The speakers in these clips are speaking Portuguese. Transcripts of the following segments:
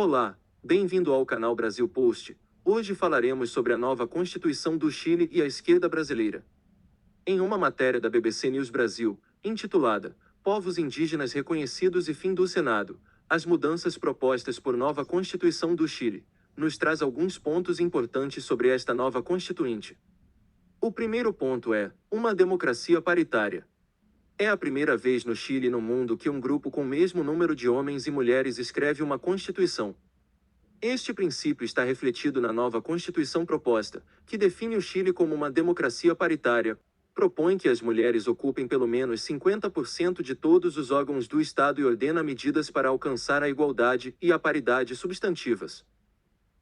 Olá, bem-vindo ao canal Brasil Post. Hoje falaremos sobre a nova Constituição do Chile e a esquerda brasileira. Em uma matéria da BBC News Brasil, intitulada Povos Indígenas Reconhecidos e Fim do Senado, as mudanças propostas por nova Constituição do Chile, nos traz alguns pontos importantes sobre esta nova Constituinte. O primeiro ponto é uma democracia paritária. É a primeira vez no Chile e no mundo que um grupo com o mesmo número de homens e mulheres escreve uma Constituição. Este princípio está refletido na nova Constituição proposta, que define o Chile como uma democracia paritária, propõe que as mulheres ocupem pelo menos 50% de todos os órgãos do Estado e ordena medidas para alcançar a igualdade e a paridade substantivas.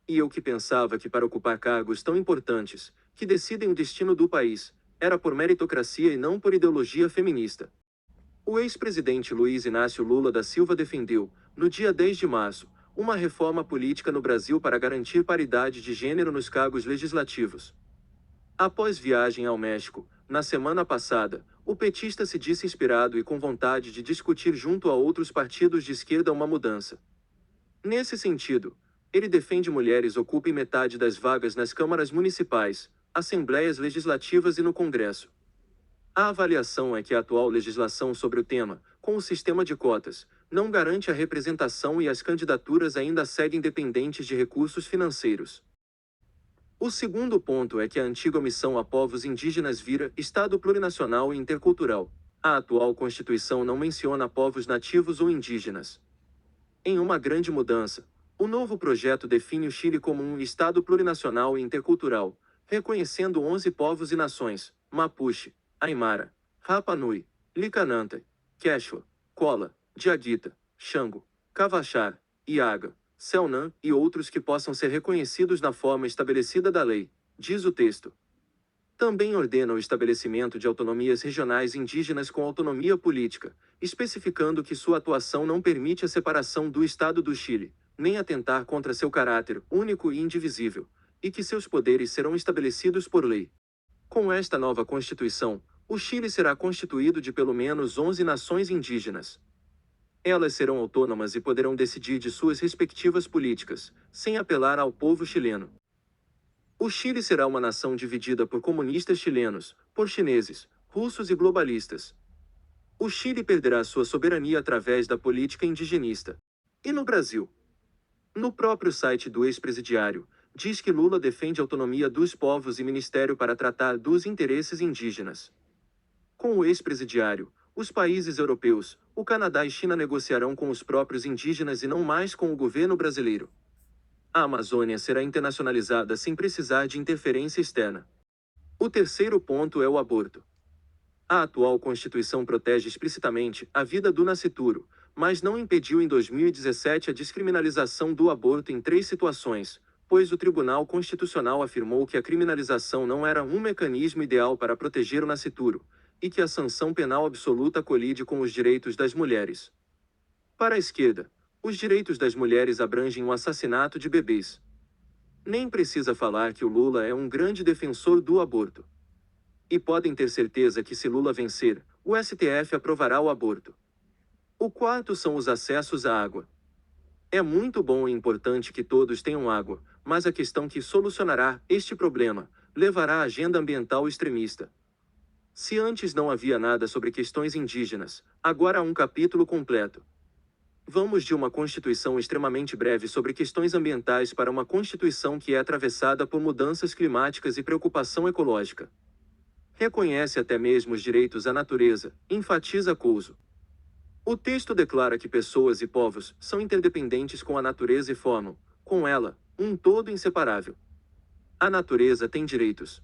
E eu que pensava que para ocupar cargos tão importantes, que decidem o destino do país, era por meritocracia e não por ideologia feminista. O ex-presidente Luiz Inácio Lula da Silva defendeu, no dia 10 de março, uma reforma política no Brasil para garantir paridade de gênero nos cargos legislativos. Após viagem ao México, na semana passada, o petista se disse inspirado e com vontade de discutir junto a outros partidos de esquerda uma mudança. Nesse sentido, ele defende mulheres ocupem metade das vagas nas câmaras municipais, assembleias legislativas e no Congresso. A avaliação é que a atual legislação sobre o tema, com o sistema de cotas, não garante a representação e as candidaturas ainda seguem dependentes de recursos financeiros. O segundo ponto é que a antiga omissão a povos indígenas vira Estado plurinacional e intercultural. A atual Constituição não menciona povos nativos ou indígenas. Em uma grande mudança, o novo projeto define o Chile como um Estado plurinacional e intercultural, reconhecendo 11 povos e nações: Mapuche, Aimara, Rapa Nui, Licananta, Quechua, Cola, Diaguita, Xango, Cavaxar, Iaga, Selnan e outros que possam ser reconhecidos na forma estabelecida da lei, diz o texto. Também ordena o estabelecimento de autonomias regionais indígenas com autonomia política, especificando que sua atuação não permite a separação do Estado do Chile, nem atentar contra seu caráter único e indivisível, e que seus poderes serão estabelecidos por lei. Com esta nova Constituição, o Chile será constituído de pelo menos 11 nações indígenas. Elas serão autônomas e poderão decidir de suas respectivas políticas, sem apelar ao povo chileno. O Chile será uma nação dividida por comunistas chilenos, por chineses, russos e globalistas. O Chile perderá sua soberania através da política indigenista. E no Brasil? No próprio site do ex-presidiário, diz que Lula defende a autonomia dos povos e ministério para tratar dos interesses indígenas. Com o ex-presidiário, os países europeus, o Canadá e China negociarão com os próprios indígenas e não mais com o governo brasileiro. A Amazônia será internacionalizada sem precisar de interferência externa. O terceiro ponto é o aborto. A atual Constituição protege explicitamente a vida do nascituro, mas não impediu em 2017 a descriminalização do aborto em 3 situações, pois o Tribunal Constitucional afirmou que a criminalização não era um mecanismo ideal para proteger o nascituro, e que a sanção penal absoluta colide com os direitos das mulheres. Para a esquerda, os direitos das mulheres abrangem o assassinato de bebês. Nem precisa falar que o Lula é um grande defensor do aborto. E podem ter certeza que se Lula vencer, o STF aprovará o aborto. O quarto são os acessos à água. É muito bom e importante que todos tenham água, mas a questão que solucionará este problema levará à agenda ambiental extremista. Se antes não havia nada sobre questões indígenas, agora há um capítulo completo. Vamos de uma Constituição extremamente breve sobre questões ambientais para uma Constituição que é atravessada por mudanças climáticas e preocupação ecológica. Reconhece até mesmo os direitos à natureza, enfatiza Couso. O texto declara que pessoas e povos são interdependentes com a natureza e formam, com ela, um todo inseparável. A natureza tem direitos.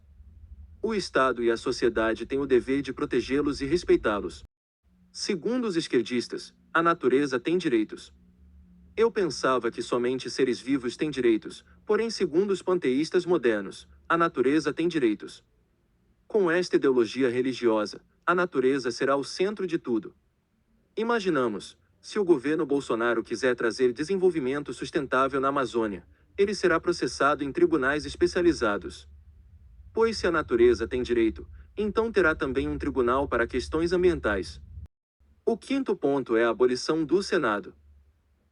O Estado e a sociedade têm o dever de protegê-los e respeitá-los. Segundo os esquerdistas, a natureza tem direitos. Eu pensava que somente seres vivos têm direitos, porém segundo os panteístas modernos, a natureza tem direitos. Com esta ideologia religiosa, a natureza será o centro de tudo. Imaginamos, se o governo Bolsonaro quiser trazer desenvolvimento sustentável na Amazônia, ele será processado em tribunais especializados. Pois se a natureza tem direito, então terá também um tribunal para questões ambientais. O quinto ponto é a abolição do Senado.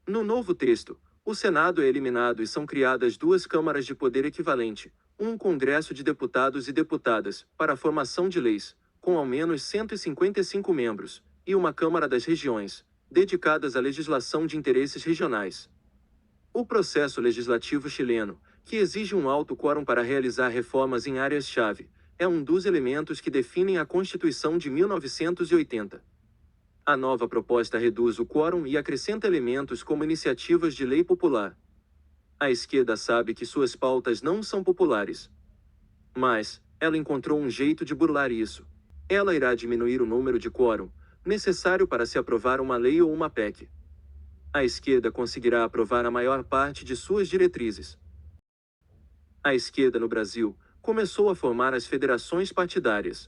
No novo texto, O Senado é eliminado e são criadas duas câmaras de poder equivalente, um Congresso de Deputados e Deputadas, para a formação de leis, com ao menos 155 membros, e uma Câmara das Regiões, dedicadas à legislação de interesses regionais. O processo legislativo chileno, que exige um alto quórum para realizar reformas em áreas-chave, é um dos elementos que definem a Constituição de 1980. A nova proposta reduz o quórum e acrescenta elementos como iniciativas de lei popular. A esquerda sabe que suas pautas não são populares. Mas, ela encontrou um jeito de burlar isso. Ela irá diminuir o número de quórum necessário para se aprovar uma lei ou uma PEC. A esquerda conseguirá aprovar a maior parte de suas diretrizes. A esquerda no Brasil começou a formar as federações partidárias.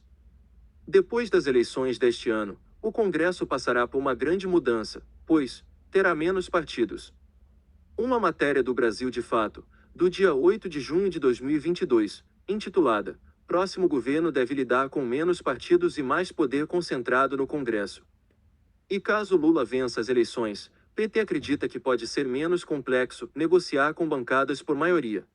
Depois das eleições deste ano, o Congresso passará por uma grande mudança, pois terá menos partidos. Uma matéria do Brasil de Fato, do dia 8 de junho de 2022, intitulada "Próximo governo deve lidar com menos partidos e mais poder concentrado no Congresso". E caso Lula vença as eleições, PT acredita que pode ser menos complexo negociar com bancadas por maioria.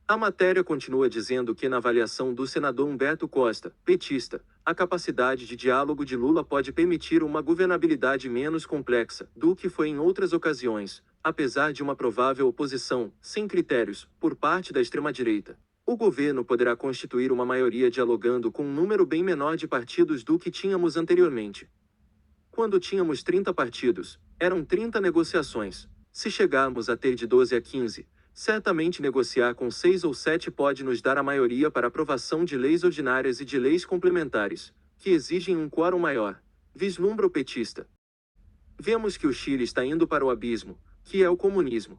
A matéria continua dizendo que, na avaliação do senador Humberto Costa, petista, a capacidade de diálogo de Lula pode permitir uma governabilidade menos complexa do que foi em outras ocasiões, apesar de uma provável oposição, sem critérios, por parte da extrema-direita. O governo poderá constituir uma maioria dialogando com um número bem menor de partidos do que tínhamos anteriormente. Quando tínhamos 30 partidos, eram 30 negociações. Se chegarmos a ter de 12 a 15, certamente negociar com 6 ou 7 pode nos dar a maioria para aprovação de leis ordinárias e de leis complementares, que exigem um quórum maior, vislumbra o petista. Vemos que o Chile está indo para o abismo, que é o comunismo.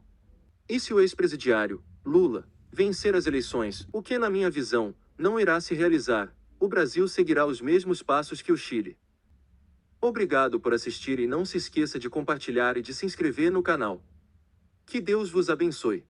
E se o ex-presidiário, Lula, vencer as eleições, o que na minha visão, não irá se realizar, o Brasil seguirá os mesmos passos que o Chile. Obrigado por assistir e não se esqueça de compartilhar e de se inscrever no canal. Que Deus vos abençoe.